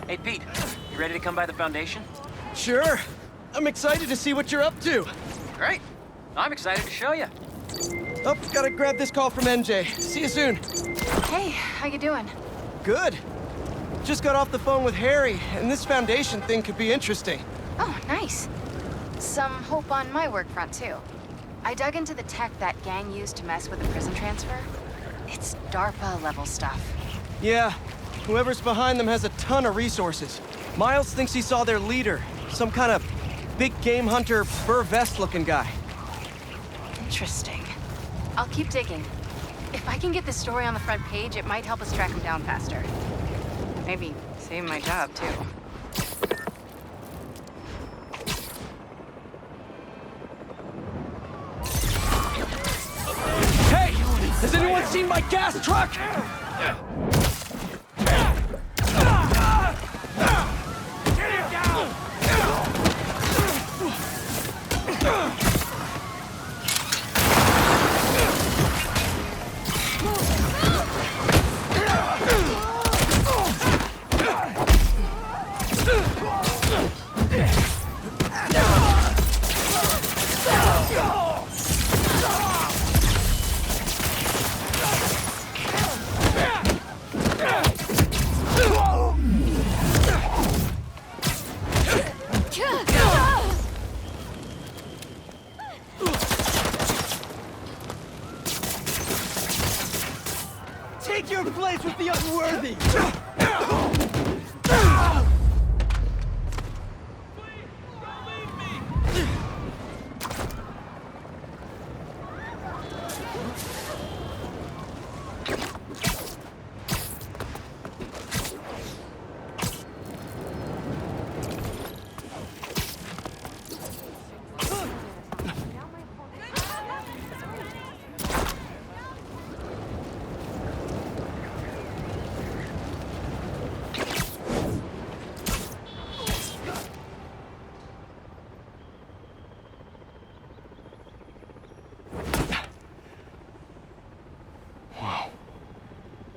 Hey, Pete, you ready to come by the Foundation? Sure. I'm excited to see what you're up to. Great. I'm excited to show you. Oh, gotta grab this call from MJ. See you soon. Hey, how you doing? Good. Just got off the phone with Harry, and this Foundation thing could be interesting. Oh, nice. Some hope on my work front, too. I dug into the tech that gang used to mess with the prison transfer. It's DARPA-level stuff. Yeah, whoever's behind them has a ton of resources. Miles thinks he saw their leader, some kind of big game hunter, fur vest-looking guy. Interesting. I'll keep digging. If I can get this story on the front page, it might help us track him down faster. Maybe save my job, too. Hey! Has anyone seen my gas truck? Take your place with the unworthy!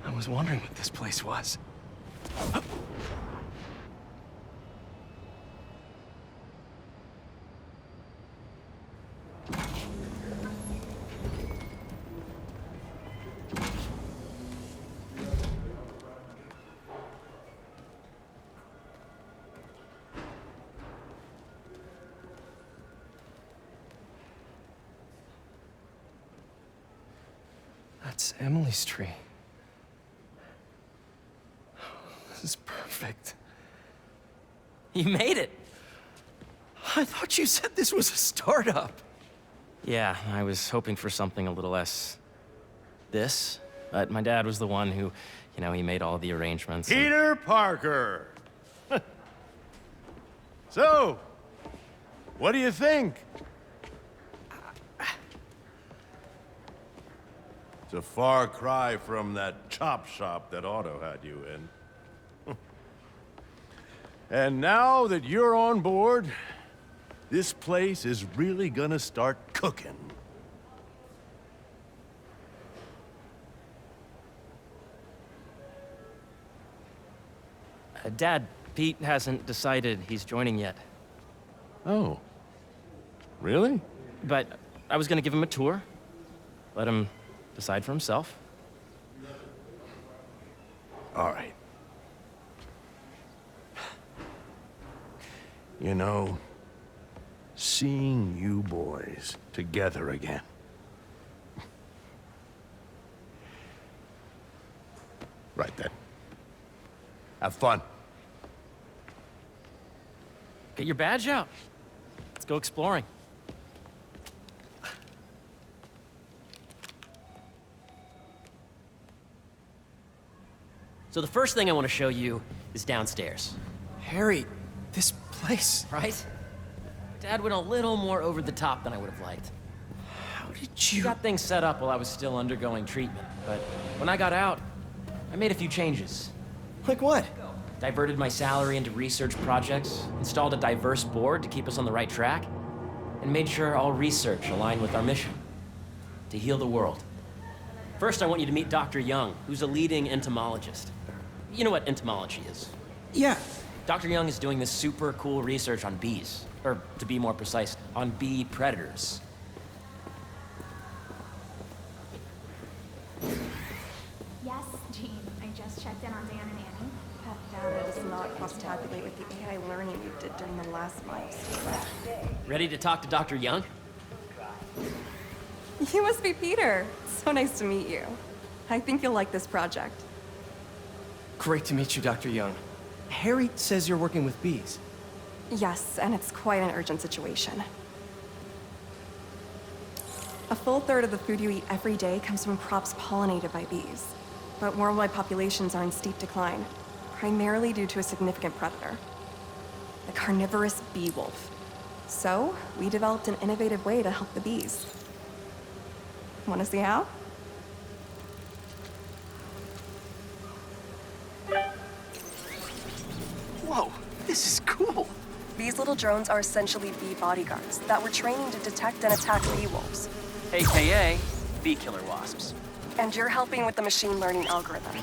I was wondering what this place was. That's Emily's tree. This is perfect. You made it. I thought you said this was a startup. Yeah, I was hoping for something a little less this, but my dad was the one who, he made all the arrangements. Peter Parker! So, what do you think? It's a far cry from that chop shop that Otto had you in. And now that you're on board, this place is really gonna start cooking. Dad, Pete hasn't decided he's joining yet. Oh. Really? But I was gonna give him a tour, let him decide for himself. All right. You know, seeing you boys together again. Right then. Have fun. Get your badge out. Let's go exploring. So the first thing I want to show you is downstairs. Harry, this place. Right? Dad went a little more over the top than I would have liked. How did He you... got things set up while I was still undergoing treatment, but when I got out, I made a few changes. Like what? Diverted my salary into research projects, installed a diverse board to keep us on the right track. and made sure all research aligned with our mission. To heal the world. First, I want you to meet Dr. Young, who's a leading entomologist. You know what entomology is? Yeah. Dr. Young is doing this super cool research on bees. Or, to be more precise, on bee predators. Yes, Jean. I just checked in on Dan and Annie. That data does not cross-tabulate with the AI learning you did during the last milestone. Ready to talk to Dr. Young? You must be Peter. So nice to meet you. I think you'll like this project. Great to meet you, Dr. Young. Harry says you're working with bees. Yes, and it's quite an urgent situation. A full third of the food you eat every day comes from crops pollinated by bees. But worldwide populations are in steep decline, primarily due to a significant predator, the carnivorous bee wolf. So, we developed an innovative way to help the bees. Want to see how? Whoa, this is cool. These little drones are essentially bee bodyguards that were training to detect and attack bee wolves. AKA bee killer wasps. And you're helping with the machine learning algorithm.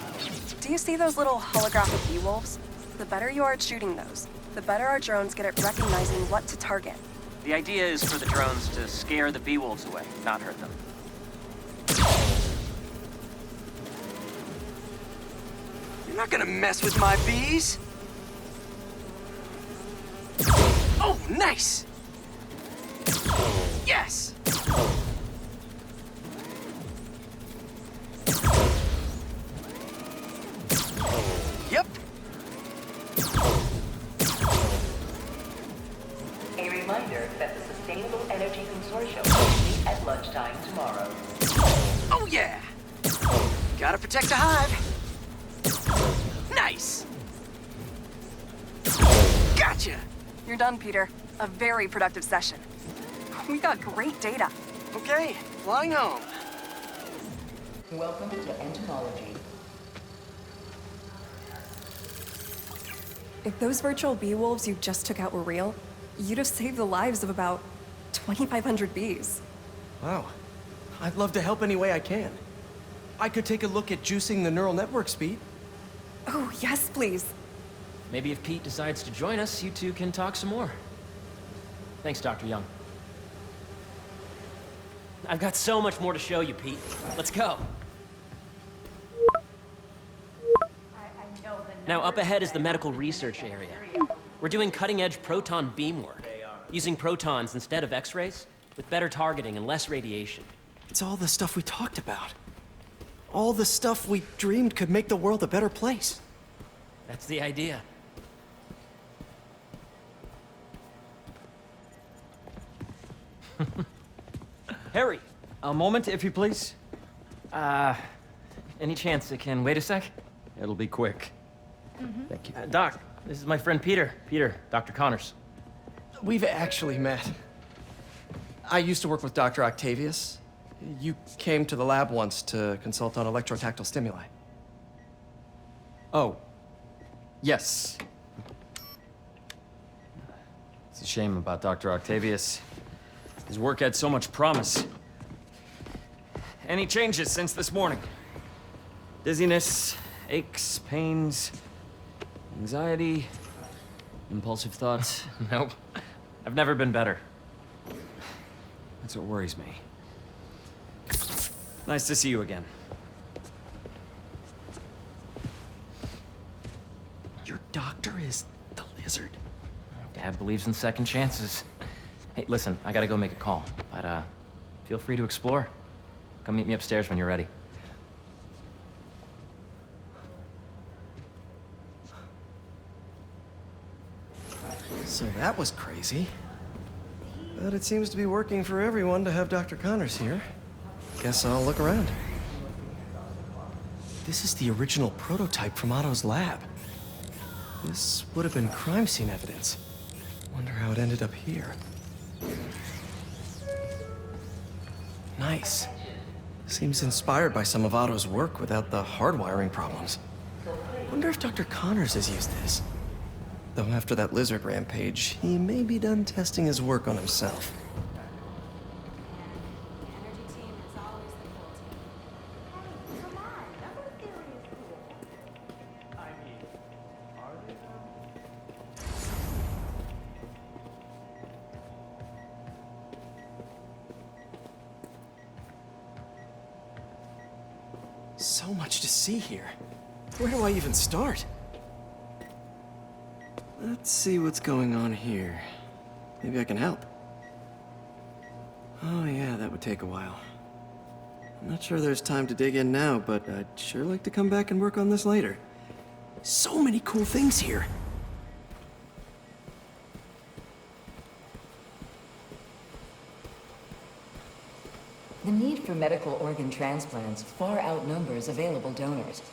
Do you see those little holographic bee wolves? The better you are at shooting those, the better our drones get at recognizing what to target. The idea is for the drones to scare the bee wolves away, not hurt them. You're not gonna mess with my bees. Oh, nice! Yes! Yep. A reminder that the Sustainable Energy Consortium will meet at lunchtime tomorrow. Oh, yeah! Gotta protect the hive. Nice! Gotcha! You're done, Peter. A very productive session. We got great data. Okay, flying home. Welcome to entomology. If those virtual bee wolves you just took out were real, you'd have saved the lives of about 2,500 bees. Wow. I'd love to help any way I can. I could take a look at juicing the neural network speed. Oh, yes, please. Maybe if Pete decides to join us, you two can talk some more. Thanks, Dr. Young. I've got so much more to show you, Pete. Let's go. Now, up ahead is the medical research area. We're doing cutting-edge proton beam work, using protons instead of X-rays, with better targeting and less radiation. It's all the stuff we talked about. All the stuff we dreamed could make the world a better place. That's the idea. Harry, a moment, if you please. Any chance it can wait a sec? It'll be quick. Thank you. Doc, this is my friend Peter. Peter, Dr. Connors. We've actually met. I used to work with Dr. Octavius. You came to the lab once to consult on electrotactile stimuli. Oh. Yes. It's a shame about Dr. Octavius. His work had so much promise. Any changes since this morning? Dizziness, aches, pains, anxiety, impulsive thoughts. Nope. I've never been better. That's what worries me. Nice to see you again. Your doctor is the lizard. Dad believes in second chances. Hey, listen, I gotta go make a call, but feel free to explore. Come meet me upstairs when you're ready. So that was crazy. But it seems to be working for everyone to have Dr. Connors here. Guess I'll look around. This is the original prototype from Otto's lab. This would have been crime scene evidence. Wonder how it ended up here. Nice. Seems inspired by some of Otto's work without the hardwiring problems. Wonder if Dr. Connors has used this. Though after that lizard rampage, he may be done testing his work on himself. So much to see here. Where do I even start? Let's see what's going on here. Maybe I can help. Oh yeah, that would take a while. I'm not sure there's time to dig in now, but I'd sure like to come back and work on this later. So many cool things here. The need for medical organ transplants far outnumbers available donors.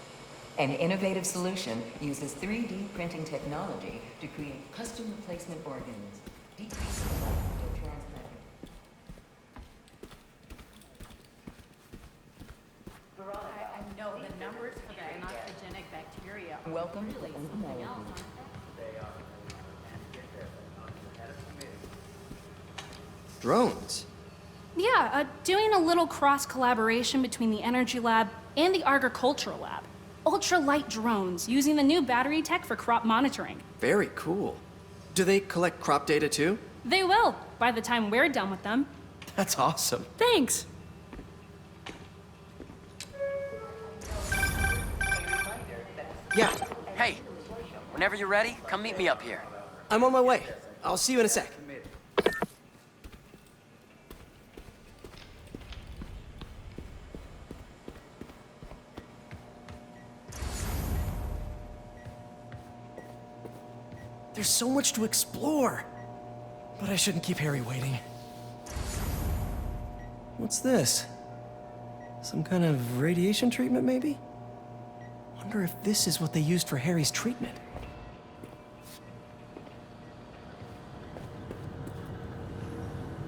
An innovative solution uses 3D printing technology to create custom replacement organs, decreasing the likelihood of transplanting. I know the numbers for the inoculogenic bacteria. Welcome to Entomology. Drones? Yeah, doing a little cross-collaboration between the Energy Lab and the Agricultural Lab. Ultralight drones, using the new battery tech for crop monitoring. Very cool. Do they collect crop data too? They will, by the time we're done with them. That's awesome. Thanks. Yeah, Hey, whenever you're ready, come meet me up here. I'm on my way. I'll see you in a sec. There's so much to explore. But I shouldn't keep Harry waiting. What's this? Some kind of radiation treatment, maybe? Wonder if this is what they used for Harry's treatment.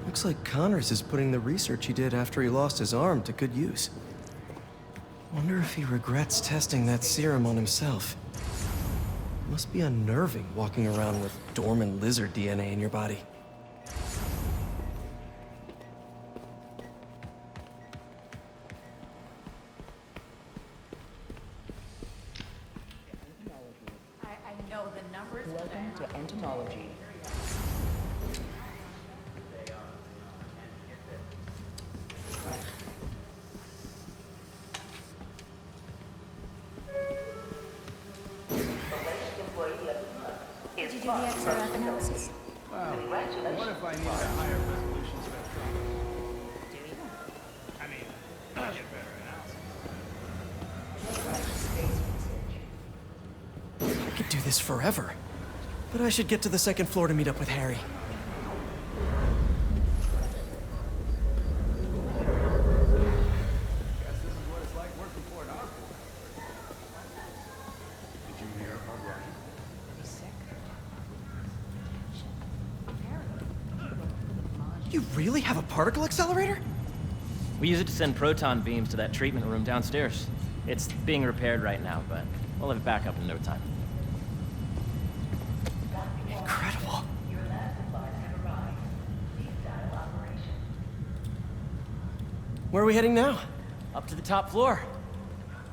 Looks like Connors is putting the research he did after he lost his arm to good use. Wonder if he regrets testing that serum on himself. Must be unnerving walking around with dormant lizard DNA in your body. I know the numbers for the Welcome to Entomology. Did you do the XRF analysis? What if I need a higher resolution spectrum? Do you? I mean, I get better analysis. I could do this forever. But I should get to the second floor to meet up with Harry. Guess this is what it's like working for an art board. Did you hear about Ryan? You really have a particle accelerator? We use it to send proton beams to that treatment room downstairs. It's being repaired right now, but we'll have it back up in no time. Incredible. Where are we heading now? Up to the top floor.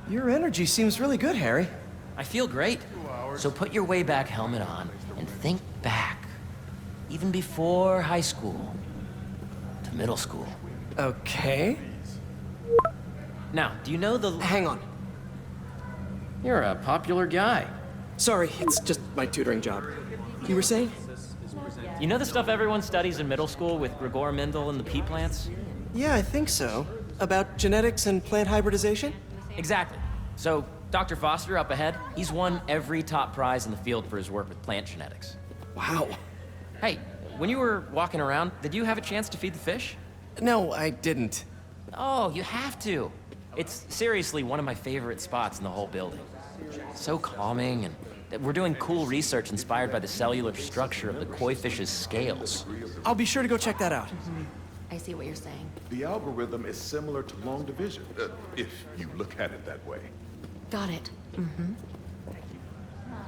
Your energy seems really good, Harry. I feel great. So put your way back helmet on and think back. Even before high school to middle school. Okay. Now, do you know the... Hang on. You're a popular guy. Sorry, it's just my tutoring job. You were saying? You know the stuff everyone studies in middle school with Gregor Mendel and the pea plants? Yeah, I think so. About genetics and plant hybridization? Exactly. So, Dr. Foster up ahead, he's won every top prize in the field for his work with plant genetics. Wow. Hey, when you were walking around, did you have a chance to feed the fish? No, I didn't. Oh, you have to. It's seriously one of my favorite spots in the whole building. So calming, and we're doing cool research inspired by the cellular structure of the koi fish's scales. I'll be sure to go check that out. I see what you're saying. The algorithm is similar to long division, if you look at it that way. Got it.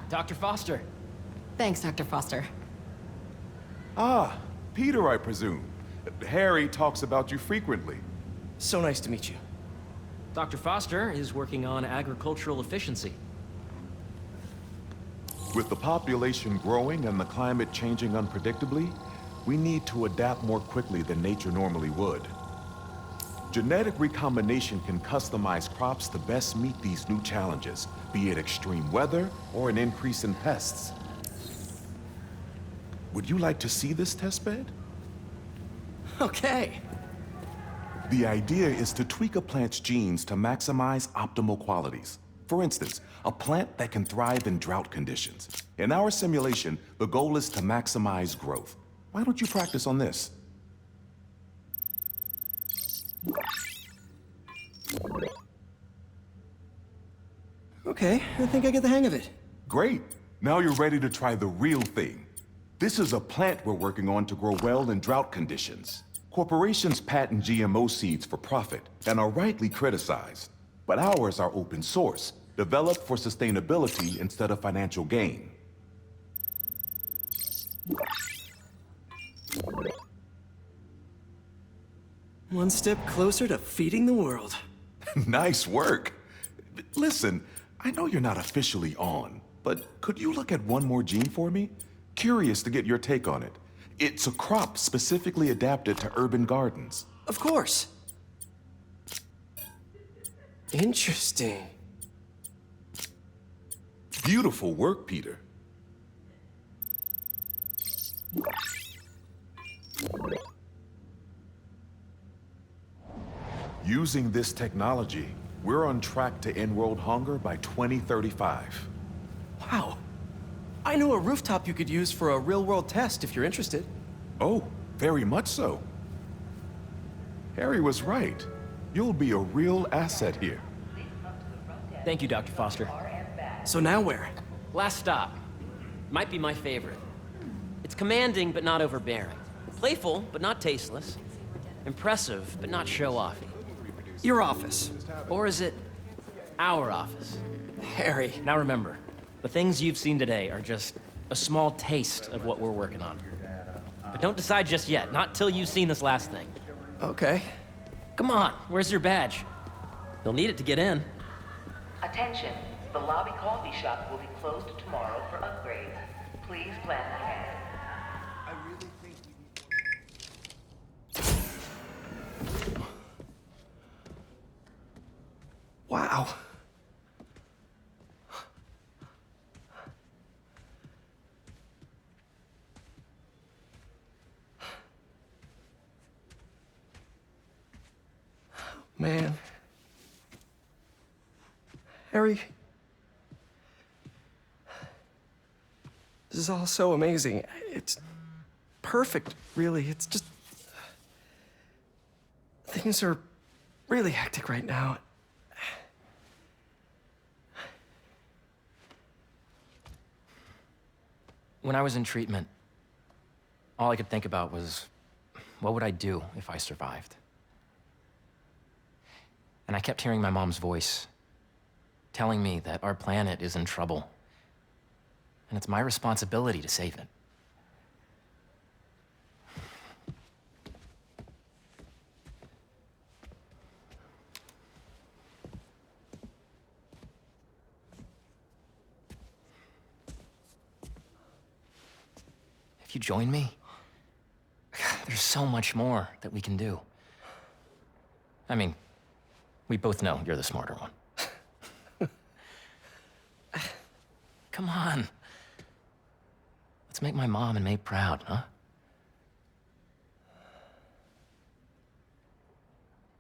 Dr. Foster. Thanks, Dr. Foster. Ah, Peter, I presume. Harry talks about you frequently. So nice to meet you. Dr. Foster is working on agricultural efficiency. With the population growing and the climate changing unpredictably, we need to adapt more quickly than nature normally would. Genetic recombination can customize crops to best meet these new challenges, be it extreme weather or an increase in pests. Would you like to see this testbed? Okay. The idea is to tweak a plant's genes to maximize optimal qualities. For instance, a plant that can thrive in drought conditions. In our simulation, the goal is to maximize growth. Why don't you practice on this? Okay, I think I get the hang of it. Great. Now you're ready to try the real thing. This is a plant we're working on to grow well in drought conditions. Corporations patent GMO seeds for profit and are rightly criticized. But ours are open source, developed for sustainability instead of financial gain. One step closer to feeding the world. Nice work. Listen, I know you're not officially on, but could you look at one more gene for me? Curious to get your take on it. It's a crop specifically adapted to urban gardens. Of course. Interesting. Beautiful work, Peter. Using this technology, we're on track to end world hunger by 2035. Wow. I know a rooftop you could use for a real-world test if you're interested. Oh, very much so. Harry was right. You'll be a real asset here. Thank you, Dr. Foster. So now where? Last stop. Might be my favorite. It's commanding, but not overbearing. Playful, but not tasteless. Impressive, but not show-offy. Your office. Or is it our office? Harry. Now remember, the things you've seen today are just a small taste of what we're working on. But don't decide just yet, not till you've seen this last thing. Okay. Come on, where's your badge? You'll need it to get in. Attention, the lobby coffee shop will be closed tomorrow for upgrades. Please plan ahead. I really think we need... Wow. Man. Harry. This is all so amazing. It's perfect, really. It's just... Things are really hectic right now. When I was in treatment, all I could think about was, what would I do if I survived? And I kept hearing my mom's voice, telling me that our planet is in trouble, and it's my responsibility to save it. If you join me, there's so much more that we can do. I mean, we both know you're the smarter one. Come on. Let's make my mom and May proud, huh?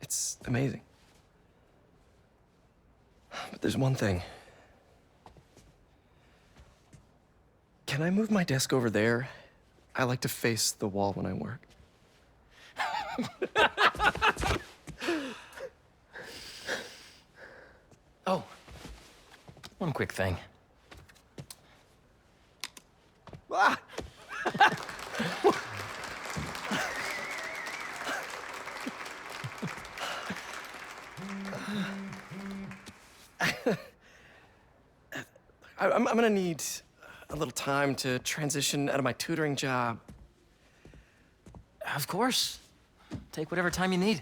It's amazing. But there's one thing. Can I move my desk over there? I like to face the wall when I work. Oh, one quick thing. Ah! I'm gonna need a little time to transition out of my tutoring job. Of course. Take whatever time you need.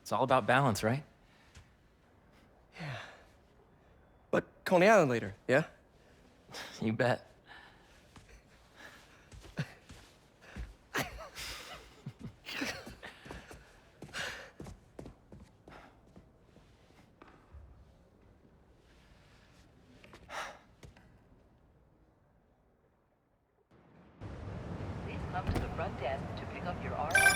It's all about balance, right? Yeah. But Coney Island later, yeah? You bet. desk to pick up your RX